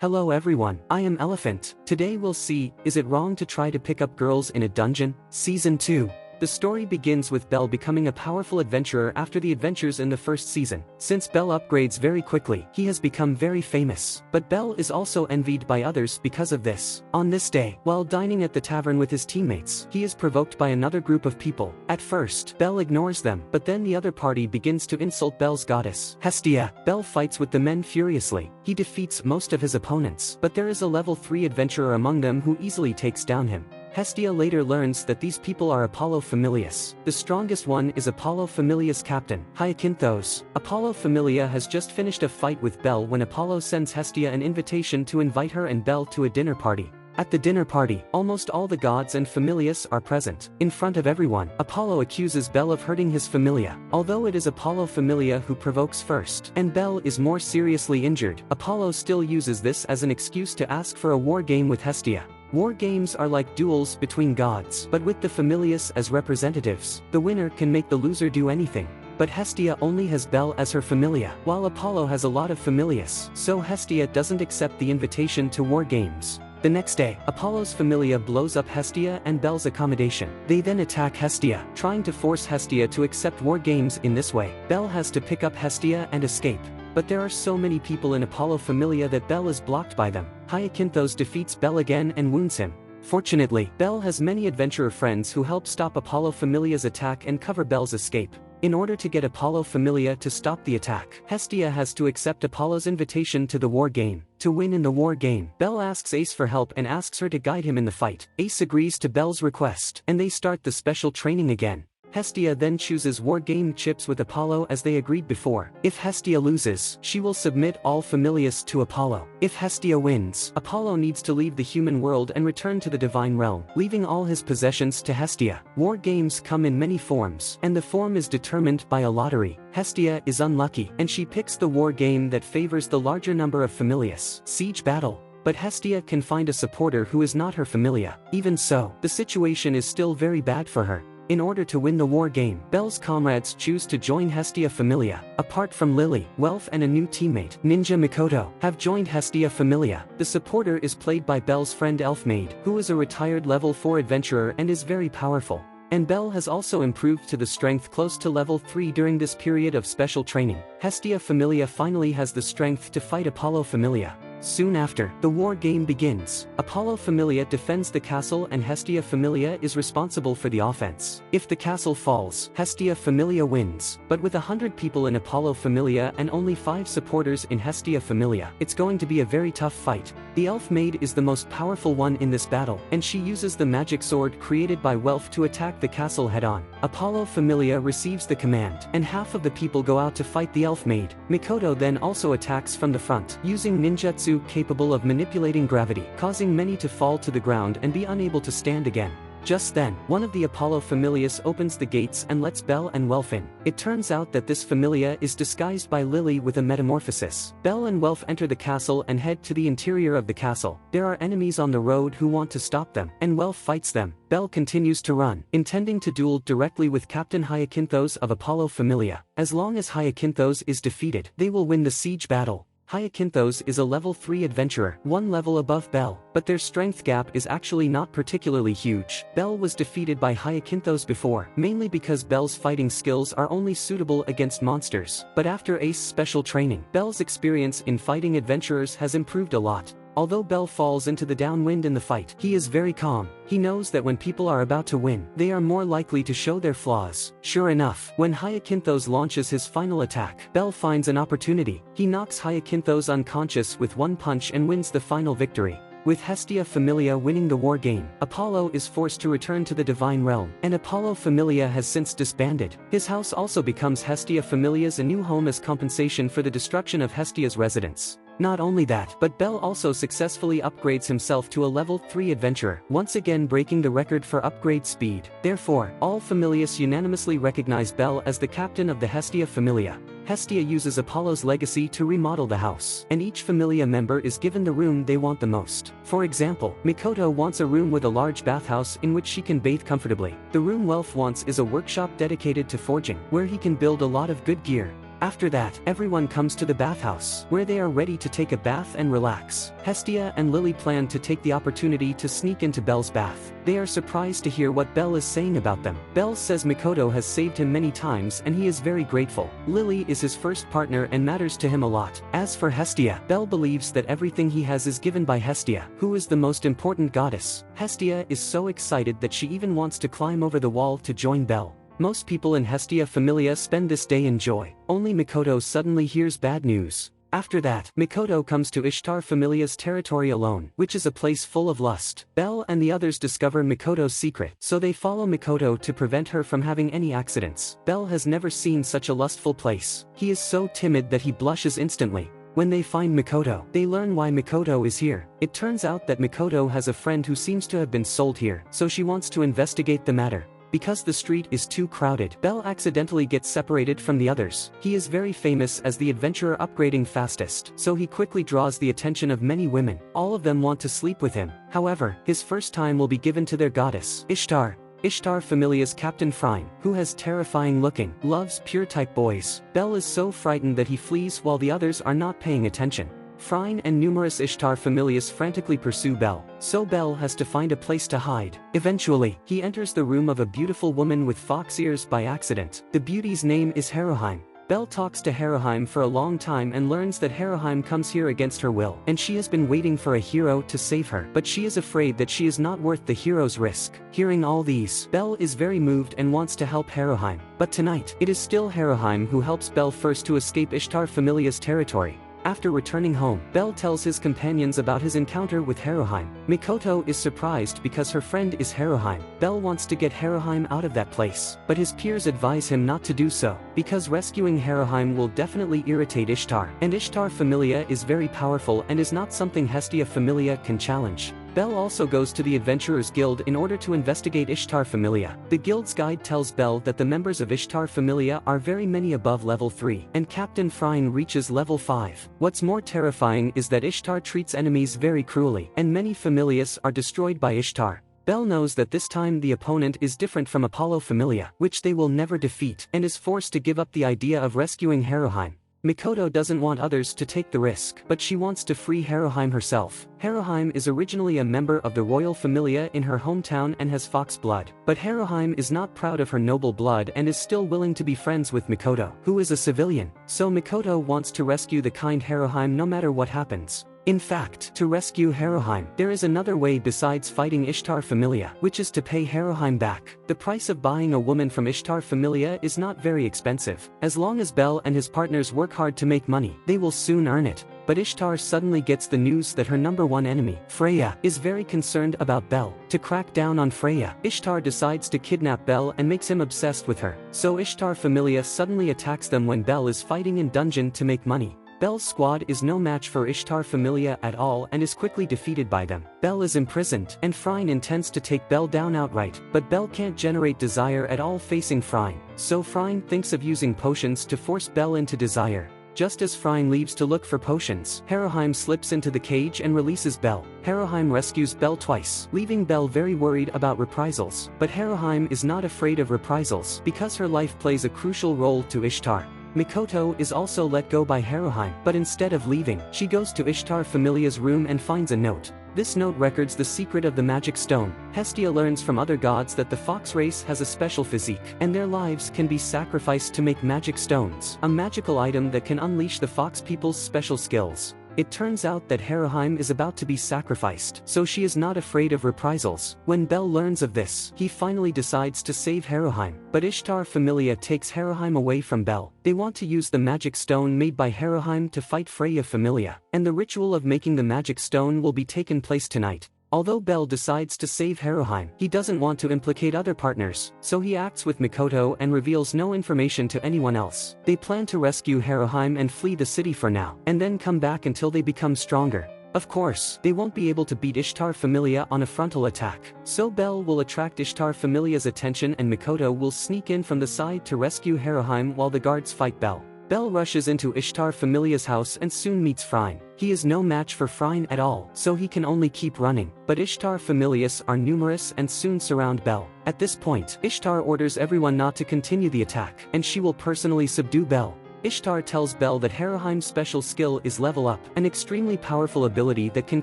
Hello everyone, I am Elephant. Today we'll see, is it wrong to try to pick up girls in a dungeon? Season 2. The story begins with Belle becoming a powerful adventurer after the adventures in the first season. Since Belle upgrades very quickly, he has become very famous. But Belle is also envied by others because of this. On this day, while dining at the tavern with his teammates, he is provoked by another group of people. At first, Belle ignores them, but then the other party begins to insult Belle's goddess, Hestia. Belle fights with the men furiously. He defeats most of his opponents, but there is a level 3 adventurer among them who easily takes down him. Hestia later learns that these people are Apollo Familius. The strongest one is Apollo Familius' captain, Hyacinthos. Apollo Familia has just finished a fight with Belle when Apollo sends Hestia an invitation to invite her and Belle to a dinner party. At the dinner party, almost all the gods and Familius are present. In front of everyone, Apollo accuses Belle of hurting his Familia. Although it is Apollo Familia who provokes first, and Belle is more seriously injured, Apollo still uses this as an excuse to ask for a war game with Hestia. War games are like duels between gods, but with the Familius as representatives, the winner can make the loser do anything. But Hestia only has Belle as her Familia, while Apollo has a lot of Familius, so Hestia doesn't accept the invitation to war games. The next day, Apollo's Familia blows up Hestia and Belle's accommodation. They then attack Hestia, trying to force Hestia to accept war games in this way. Belle has to pick up Hestia and escape. But there are so many people in Apollo Familia that Belle is blocked by them. Hyacinthos defeats Belle again and wounds him. Fortunately, Belle has many adventurer friends who help stop Apollo Familia's attack and cover Belle's escape. In order to get Apollo Familia to stop the attack, Hestia has to accept Apollo's invitation to the war game. To win in the war game, Belle asks Ace for help and asks her to guide him in the fight. Ace agrees to Belle's request, and they start the special training again. Hestia then chooses war game chips with Apollo as they agreed before. If Hestia loses, she will submit all Familius to Apollo. If Hestia wins, Apollo needs to leave the human world and return to the divine realm, leaving all his possessions to Hestia. War games come in many forms, and the form is determined by a lottery. Hestia is unlucky, and she picks the war game that favors the larger number of Familius, Siege Battle. But Hestia can find a supporter who is not her Familia. Even so, the situation is still very bad for her. In order to win the war game, Belle's comrades choose to join Hestia Familia. Apart from Lily, Welf and a new teammate, Ninja Mikoto, have joined Hestia Familia. The supporter is played by Belle's friend Elfmaid, who is a retired level 4 adventurer and is very powerful. And Belle has also improved to the strength close to level 3 during this period of special training. Hestia Familia finally has the strength to fight Apollo Familia. Soon after, the war game begins. Apollo Familia defends the castle and Hestia Familia is responsible for the offense. If the castle falls, Hestia Familia wins. But with 100 people in Apollo Familia and only 5 supporters in Hestia Familia, it's going to be a very tough fight. The elf maid is the most powerful one in this battle, and she uses the magic sword created by Welf to attack the castle head-on. Apollo Familia receives the command, and half of the people go out to fight the elf maid. Mikoto then also attacks from the front, using ninjutsu capable of manipulating gravity, causing many to fall to the ground and be unable to stand again. Just then, one of the Apollo Familius opens the gates and lets Belle and Welf in. It turns out that this Familia is disguised by Lily with a metamorphosis. Belle and Welf enter the castle and head to the interior of the castle. There are enemies on the road who want to stop them, and Welf fights them. Belle continues to run, intending to duel directly with Captain Hyacinthos of Apollo Familia. As long as Hyacinthos is defeated, they will win the siege battle. Hyacinthos is a level 3 adventurer, one level above Belle, but their strength gap is actually not particularly huge. Belle was defeated by Hyacinthos before, mainly because Belle's fighting skills are only suitable against monsters. But after Ace's special training, Belle's experience in fighting adventurers has improved a lot. Although Belle falls into the downwind in the fight, he is very calm. He knows that when people are about to win, they are more likely to show their flaws. Sure enough, when Hyacinthos launches his final attack, Belle finds an opportunity. He knocks Hyacinthos unconscious with one punch and wins the final victory. With Hestia Familia winning the war game, Apollo is forced to return to the divine realm, and Apollo Familia has since disbanded. His house also becomes Hestia Familia's a new home as compensation for the destruction of Hestia's residence. Not only that, but Belle also successfully upgrades himself to a level 3 adventurer, once again breaking the record for upgrade speed. Therefore, all Familius unanimously recognize Belle as the captain of the Hestia Familia. Hestia uses Apollo's legacy to remodel the house, and each Familia member is given the room they want the most. For example, Mikoto wants a room with a large bathhouse in which she can bathe comfortably. The room Welf wants is a workshop dedicated to forging, where he can build a lot of good gear. After that, everyone comes to the bathhouse, where they are ready to take a bath and relax. Hestia and Lily plan to take the opportunity to sneak into Belle's bath. They are surprised to hear what Belle is saying about them. Belle says Mikoto has saved him many times and he is very grateful. Lily is his first partner and matters to him a lot. As for Hestia, Belle believes that everything he has is given by Hestia, who is the most important goddess. Hestia is so excited that she even wants to climb over the wall to join Belle. Most people in Ishtar Familia spend this day in joy. Only Mikoto suddenly hears bad news. After that, Mikoto comes to Ishtar Familia's territory alone, which is a place full of lust. Belle and the others discover Mikoto's secret, so they follow Mikoto to prevent her from having any accidents. Belle has never seen such a lustful place. He is so timid that he blushes instantly. When they find Mikoto, they learn why Mikoto is here. It turns out that Mikoto has a friend who seems to have been sold here, so she wants to investigate the matter. Because the street is too crowded, Belle accidentally gets separated from the others. He is very famous as the adventurer upgrading fastest, so he quickly draws the attention of many women. All of them want to sleep with him. However, his first time will be given to their goddess, Ishtar. Ishtar Familia's Captain Freya, who has terrifying looking, loves pure-type boys. Belle is so frightened that he flees while the others are not paying attention. Freya and numerous Ishtar Familias frantically pursue Belle, so Belle has to find a place to hide. Eventually, he enters the room of a beautiful woman with fox ears by accident. The beauty's name is Haruhime. Belle talks to Haruhime for a long time and learns that Haruhime comes here against her will, and she has been waiting for a hero to save her, but she is afraid that she is not worth the hero's risk. Hearing all these, Belle is very moved and wants to help Haruhime. But tonight, it is still Haruhime who helps Belle first to escape Ishtar Familia's territory. After returning home, Belle tells his companions about his encounter with Haruhime. Mikoto is surprised because her friend is Haruhime. Belle wants to get Haruhime out of that place, but his peers advise him not to do so, because rescuing Haruhime will definitely irritate Ishtar, and Ishtar Familia is very powerful and is not something Hestia Familia can challenge. Belle also goes to the Adventurers Guild in order to investigate Ishtar Familia. The guild's guide tells Belle that the members of Ishtar Familia are very many above level 3, and Captain Freya reaches level 5. What's more terrifying is that Ishtar treats enemies very cruelly, and many familias are destroyed by Ishtar. Belle knows that this time the opponent is different from Apollo Familia, which they will never defeat, and is forced to give up the idea of rescuing Haruhime. Mikoto doesn't want others to take the risk, but she wants to free Haruhime herself. Haruhime is originally a member of the royal familia in her hometown and has fox blood, but Haruhime is not proud of her noble blood and is still willing to be friends with Mikoto, who is a civilian, so Mikoto wants to rescue the kind Haruhime no matter what happens. In fact, to rescue Haruhime, there is another way besides fighting Ishtar Familia, which is to pay Haruhime back. The price of buying a woman from Ishtar Familia is not very expensive. As long as Belle and his partners work hard to make money, they will soon earn it. But Ishtar suddenly gets the news that her number one enemy, Freya, is very concerned about Belle. To crack down on Freya, Ishtar decides to kidnap Belle and makes him obsessed with her. So Ishtar Familia suddenly attacks them when Belle is fighting in dungeon to make money. Belle's squad is no match for Ishtar Familia at all and is quickly defeated by them. Belle is imprisoned, and Freya intends to take Belle down outright, but Belle can't generate desire at all facing Freya, so Freya thinks of using potions to force Belle into desire. Just as Freya leaves to look for potions, Haruhime slips into the cage and releases Belle. Haruhime rescues Belle twice, leaving Belle very worried about reprisals, but Haruhime is not afraid of reprisals because her life plays a crucial role to Ishtar. Mikoto is also let go by Haruhime, but instead of leaving, she goes to Ishtar Familia's room and finds a note. This note records the secret of the magic stone. Hestia learns from other gods that the fox race has a special physique, and their lives can be sacrificed to make magic stones, a magical item that can unleash the fox people's special skills. It turns out that Haruhime is about to be sacrificed, so she is not afraid of reprisals. When Belle learns of this, he finally decides to save Haruhime, but Ishtar Familia takes Haruhime away from Belle. They want to use the magic stone made by Haruhime to fight Freya Familia, and the ritual of making the magic stone will be taken place tonight. Although Belle decides to save Haruhime, he doesn't want to implicate other partners, so he acts with Mikoto and reveals no information to anyone else. They plan to rescue Haruhime and flee the city for now, and then come back until they become stronger. Of course, they won't be able to beat Ishtar Familia on a frontal attack, so Belle will attract Ishtar Familia's attention and Mikoto will sneak in from the side to rescue Haruhime while the guards fight Belle. Belle rushes into Ishtar Familia's house and soon meets Freya. He is no match for Freya at all, so he can only keep running. But Ishtar Familias are numerous and soon surround Belle. At this point, Ishtar orders everyone not to continue the attack, and she will personally subdue Belle. Ishtar tells Belle that Haruhime's special skill is Level Up, an extremely powerful ability that can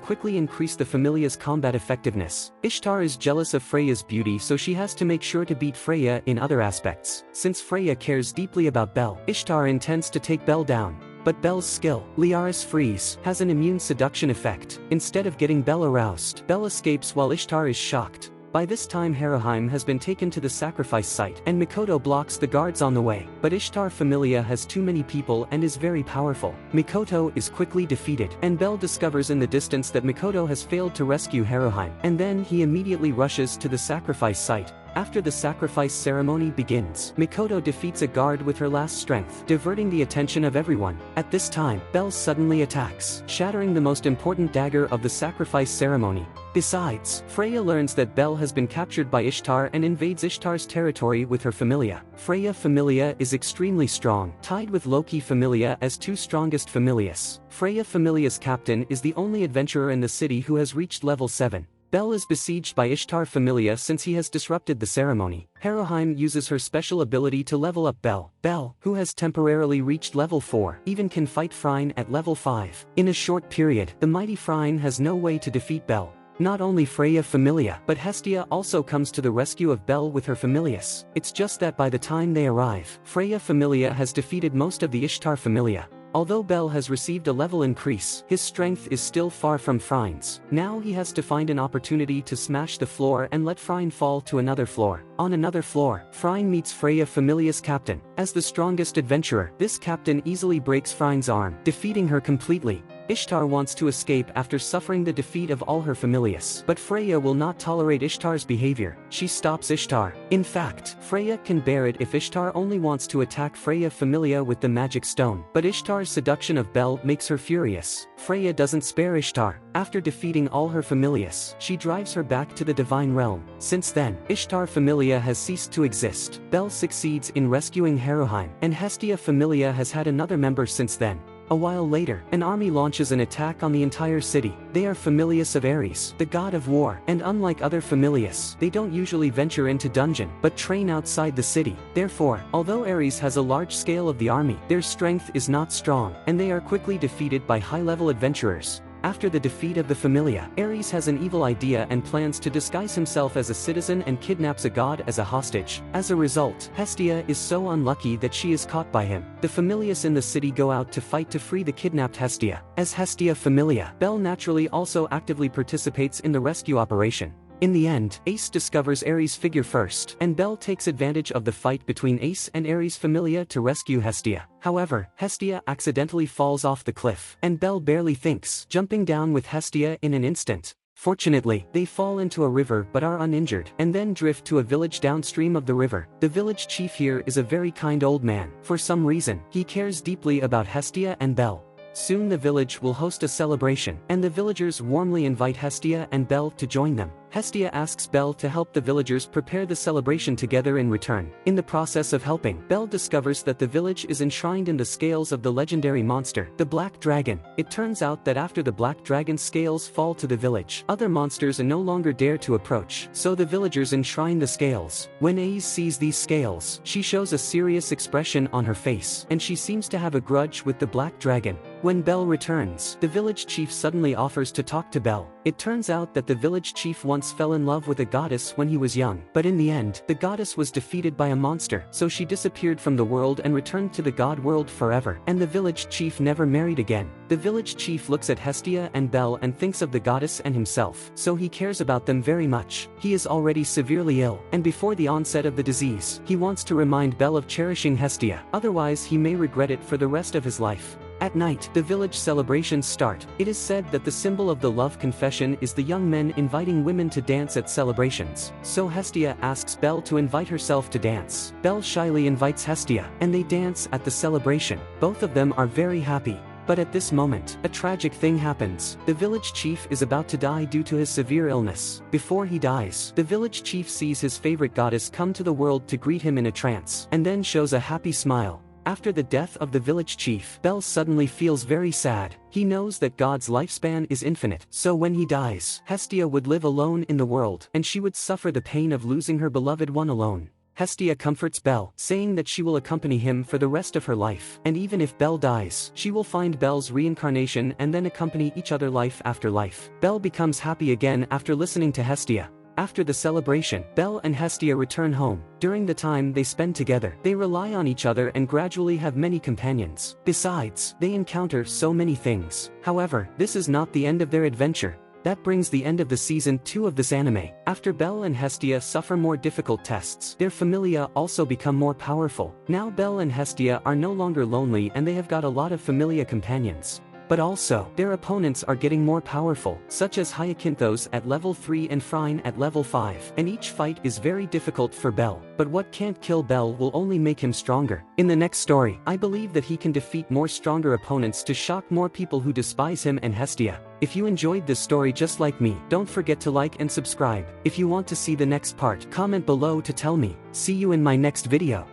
quickly increase the Familia's combat effectiveness. Ishtar is jealous of Freya's beauty, so she has to make sure to beat Freya in other aspects. Since Freya cares deeply about Belle, Ishtar intends to take Belle down. But Belle's skill, Liaris Freeze, has an immune seduction effect. Instead of getting Belle aroused, Belle escapes while Ishtar is shocked. By this time Haruhime has been taken to the sacrifice site, and Mikoto blocks the guards on the way. But Ishtar Familia has too many people and is very powerful. Mikoto is quickly defeated, and Belle discovers in the distance that Mikoto has failed to rescue Haruhime, and then he immediately rushes to the sacrifice site. After the sacrifice ceremony begins, Mikoto defeats a guard with her last strength, diverting the attention of everyone. At this time, Belle suddenly attacks, shattering the most important dagger of the sacrifice ceremony. Besides, Freya learns that Belle has been captured by Ishtar and invades Ishtar's territory with her Familia. Freya Familia is extremely strong, tied with Loki Familia as two strongest Familias. Freya Familia's captain is the only adventurer in the city who has reached level 7. Belle is besieged by Ishtar Familia since he has disrupted the ceremony. Haruhime uses her special ability to level up Belle. Belle, who has temporarily reached level 4, even can fight Freya at level 5. In a short period, the mighty Freya has no way to defeat Belle. Not only Freya Familia, but Hestia also comes to the rescue of Belle with her Familias. It's just that by the time they arrive, Freya Familia has defeated most of the Ishtar Familia. Although Belle has received a level increase, his strength is still far from Freya's. Now he has to find an opportunity to smash the floor and let Freya fall to another floor. On another floor, Freya meets Freya Familia's captain. As the strongest adventurer, this captain easily breaks Freya's arm, defeating her completely. Ishtar wants to escape after suffering the defeat of all her Familias. But Freya will not tolerate Ishtar's behavior. She stops Ishtar. In fact, Freya can bear it if Ishtar only wants to attack Freya Familia with the magic stone. But Ishtar's seduction of Belle makes her furious. Freya doesn't spare Ishtar. After defeating all her Familias, she drives her back to the divine realm. Since then, Ishtar Familia has ceased to exist. Belle succeeds in rescuing Haruhime, and Hestia Familia has had another member since then. A while later, an army launches an attack on the entire city. They are Familias of Ares, the god of war, and unlike other Familias, they don't usually venture into dungeon, but train outside the city. Therefore, although Ares has a large scale of the army, their strength is not strong, and they are quickly defeated by high-level adventurers. After the defeat of the Familia, Ares has an evil idea and plans to disguise himself as a citizen and kidnaps a god as a hostage. As a result, Hestia is so unlucky that she is caught by him. The Familias in the city go out to fight to free the kidnapped Hestia. As Hestia Familia, Belle naturally also actively participates in the rescue operation. In the end, Ace discovers Ares' figure first, and Belle takes advantage of the fight between Ace and Ares Familia to rescue Hestia. However, Hestia accidentally falls off the cliff, and Belle barely thinks, jumping down with Hestia in an instant. Fortunately, they fall into a river but are uninjured, and then drift to a village downstream of the river. The village chief here is a very kind old man. For some reason, he cares deeply about Hestia and Belle. Soon the village will host a celebration, and the villagers warmly invite Hestia and Belle to join them. Hestia asks Belle to help the villagers prepare the celebration together in return. In the process of helping, Belle discovers that the village is enshrined in the scales of the legendary monster, the Black Dragon. It turns out that after the Black Dragon's scales fall to the village, other monsters no longer dare to approach, so the villagers enshrine the scales. When Ace sees these scales, she shows a serious expression on her face, and she seems to have a grudge with the Black Dragon. When Belle returns, the village chief suddenly offers to talk to Belle. It turns out that the village chief once fell in love with a goddess when he was young, but in the end, the goddess was defeated by a monster, so she disappeared from the world and returned to the god world forever, and the village chief never married again. The village chief looks at Hestia and Belle and thinks of the goddess and himself, so he cares about them very much. He is already severely ill, and before the onset of the disease, he wants to remind Belle of cherishing Hestia, otherwise he may regret it for the rest of his life. At night, the village celebrations start. It is said that the symbol of the love confession is the young men inviting women to dance at celebrations. So Hestia asks Belle to invite herself to dance. Belle shyly invites Hestia, and they dance at the celebration. Both of them are very happy. But at this moment, a tragic thing happens. The village chief is about to die due to his severe illness. Before he dies, the village chief sees his favorite goddess come to the world to greet him in a trance, and then shows a happy smile. After the death of the village chief, Belle suddenly feels very sad. He knows that God's lifespan is infinite, so when he dies, Hestia would live alone in the world, and she would suffer the pain of losing her beloved one alone. Hestia comforts Belle, saying that she will accompany him for the rest of her life, and even if Belle dies, she will find Belle's reincarnation and then accompany each other life after life. Belle becomes happy again after listening to Hestia. After the celebration, Belle and Hestia return home. During the time they spend together, they rely on each other and gradually have many companions. Besides, they encounter so many things. However, this is not the end of their adventure. That brings the end of the season 2 of this anime. After Belle and Hestia suffer more difficult tests, their familia also become more powerful. Now Belle and Hestia are no longer lonely and they have got a lot of familia companions. But also, their opponents are getting more powerful, such as Hyacinthos at level 3 and Phryne at level 5. And each fight is very difficult for Belle, but what can't kill Belle will only make him stronger. In the next story, I believe that he can defeat more stronger opponents to shock more people who despise him and Hestia. If you enjoyed this story just like me, don't forget to like and subscribe. If you want to see the next part, comment below to tell me. See you in my next video.